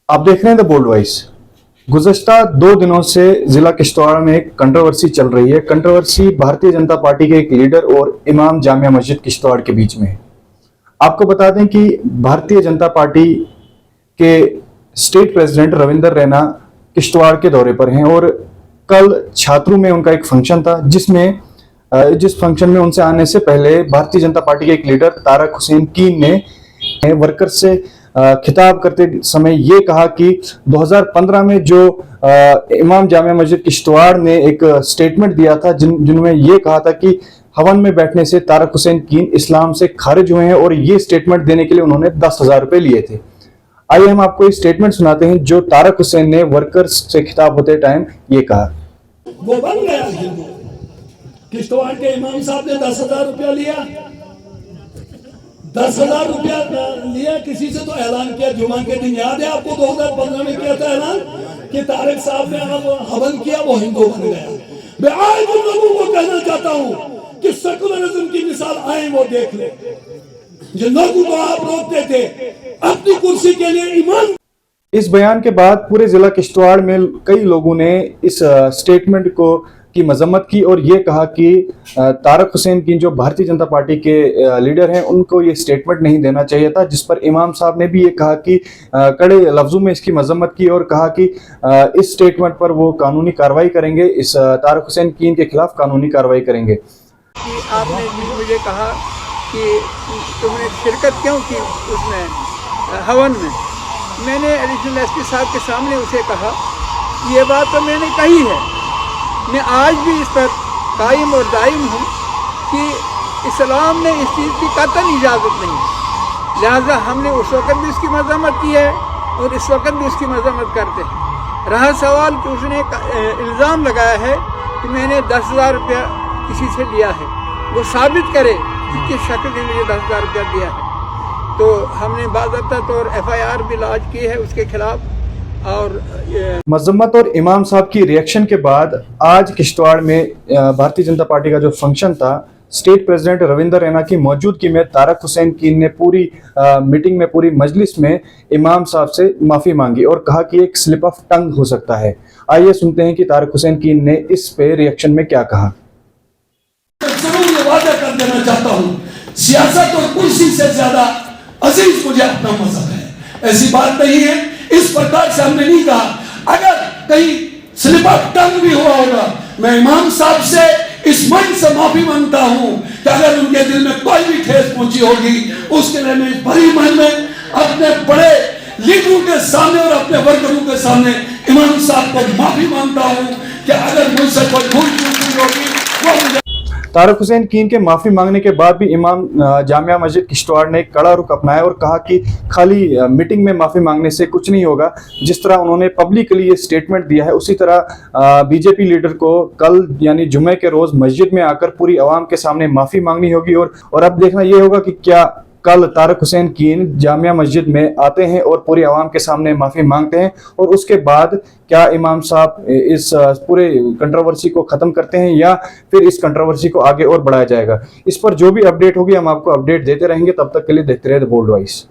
आप देख रहे हैं द बोल्ड वॉइस। गुज़श्ता 2 दिनों से जिला किश्तवाड़ में एक कंट्रोवर्सी चल रही है। कंट्रोवर्सी भारतीय जनता पार्टी के एक लीडर और इमाम जामिया मस्जिद किश्तवाड़ के बीच में है। आपको बता दें कि भारतीय जनता पार्टी के स्टेट प्रेसिडेंट रविंदर रैना किश्तवाड़ के दौरे पर हैं और कल छात्रों में उनका एक फंक्शन था जिस फंक्शन में उनसे आने से पहले भारतीय जनता पार्टी के एक लीडर तारक हुसैन कीन ने वर्कर से खिताब करते समय ये कहा कि 2015 में जो इमाम जामिया मस्जिद किश्तवाड़ ने एक स्टेटमेंट दिया था जिनमें ये कहा था कि हवन में बैठने से तारक हुसैन कीन इस्लाम से खारिज हुए हैं और ये स्टेटमेंट देने के लिए उन्होंने 10,000 रुपए लिए थे। आइए हम आपको ये स्टेटमेंट सुनाते हैं जो तारक हुसैन ने वर्कर्स से खिताब होते टाइम ये कहा। वो बन गया हिंदू। किश्तवाड़ के इमाम साहब ने 10,000 रुपया लिया, 10,000 रुपया लिया किसी से तो ऐलान किया जुमा के दिन। याद है आपको 2015 में किया था ऐलान कि तारक साहब ने हवन किया, वो हिंदू बन गया। मैं आज उन लोगों को कहना चाहता हूं कि सेकुलरिज्म की मिसाल आए वो देख ले। जिन लोगों को आप रोकते थे अपनी कुर्सी के लिए ईमान। इस बयान के बाद पूरे जिला किश्तवाड़ में कई लोगों ने इस स्टेटमेंट की मजम्मत की और ये कहा कि तारक हुसैन की जो भारतीय जनता पार्टी के लीडर हैं उनको ये स्टेटमेंट नहीं देना चाहिए था, जिस पर इमाम साहब ने भी ये कहा कि कड़े लफ्जों में इसकी मजम्मत की और कहा कि इस स्टेटमेंट पर वो कानूनी कार्रवाई करेंगे, इस तारक हुसैन कीन के खिलाफ कानूनी कार्रवाई करेंगे। कि आपने मुझे कहा कि तुमने शिरकत क्यों की उसमें हवन में। मैंने एडिशनल एसपी साहब के सामने उसे कहा ये बात तो मैंने कही है, मैं आज भी इस पर कायम और दायम हूँ कि इस्लाम ने इस चीज़ की कतई इजाज़त नहीं, लिहाजा हमने उस वक़्त भी उसकी मज़म्मत की है और इस वक़्त भी उसकी मज़म्मत करते हैं। रहा सवाल कि उसने इल्ज़ाम लगाया है कि मैंने 10,000 रुपया किसी से लिया है, वो साबित करे कि किस शक्ल में मुझे 10,000 रुपया दिया है। तो हमने बाज़ाब्ता तौर FIR भी लॉन्च की है उसके खिलाफ। और मजम्मत और इमाम साहब की रिएक्शन के बाद आज किश्तवाड़ में भारतीय जनता पार्टी का जो फंक्शन था, स्टेट प्रेसिडेंट रविंदर रैना की मौजूदगी में तारक हुसैन कीन ने पूरी मीटिंग में, पूरी मजलिस में इमाम साहब से माफ़ी मांगी और कहा कि एक स्लिप ऑफ टंग हो सकता है। आइए सुनते हैं कि तारक हुसैन कीन ने इस पे रिएक्शन में क्या कहा। वादा कर देना चाहता हूं, सियासत और कुर्सी से ज्यादा अजीज मुझे अपना मजहब है। ऐसी बात नहीं है, इस प्रकार से हमने नहीं कहा। अगर कहीं स्लिप ऑफ टंग भी हुआ होगा, मैं इमाम साहब से इस मन से माफी मांगता हूं कि अगर उनके दिल में कोई भी ठेस पहुंची होगी, उसके लिए मैं बड़ी मन में अपने बड़े लीडरों के सामने और अपने वर्करों के सामने इमाम साहब को माफी मांगता हूं कि अगर मुझसे कोई भूल चूक हुई होगी वो मुझे। तारक हुसैन कीन के माफ़ी मांगने के बाद भी इमाम जामिया मस्जिद किश्तवाड़ ने कड़ा रुख अपनाया और कहा कि खाली मीटिंग में माफ़ी मांगने से कुछ नहीं होगा। जिस तरह उन्होंने पब्लिकली ये स्टेटमेंट दिया है, उसी तरह बीजेपी लीडर को कल यानी जुमे के रोज़ मस्जिद में आकर पूरी आवाम के सामने माफ़ी मांगनी होगी। और अब देखना ये होगा कि क्या कल तारक हुसैन कीन जामिया मस्जिद में आते हैं और पूरी आवाम के सामने माफ़ी मांगते हैं और उसके बाद क्या इमाम साहब इस पूरे कंट्रोवर्सी को ख़त्म करते हैं या फिर इस कंट्रोवर्सी को आगे और बढ़ाया जाएगा। इस पर जो भी अपडेट होगी हम आपको अपडेट देते रहेंगे। तब तक के लिए देखते रहे द बोल्ड वॉइस।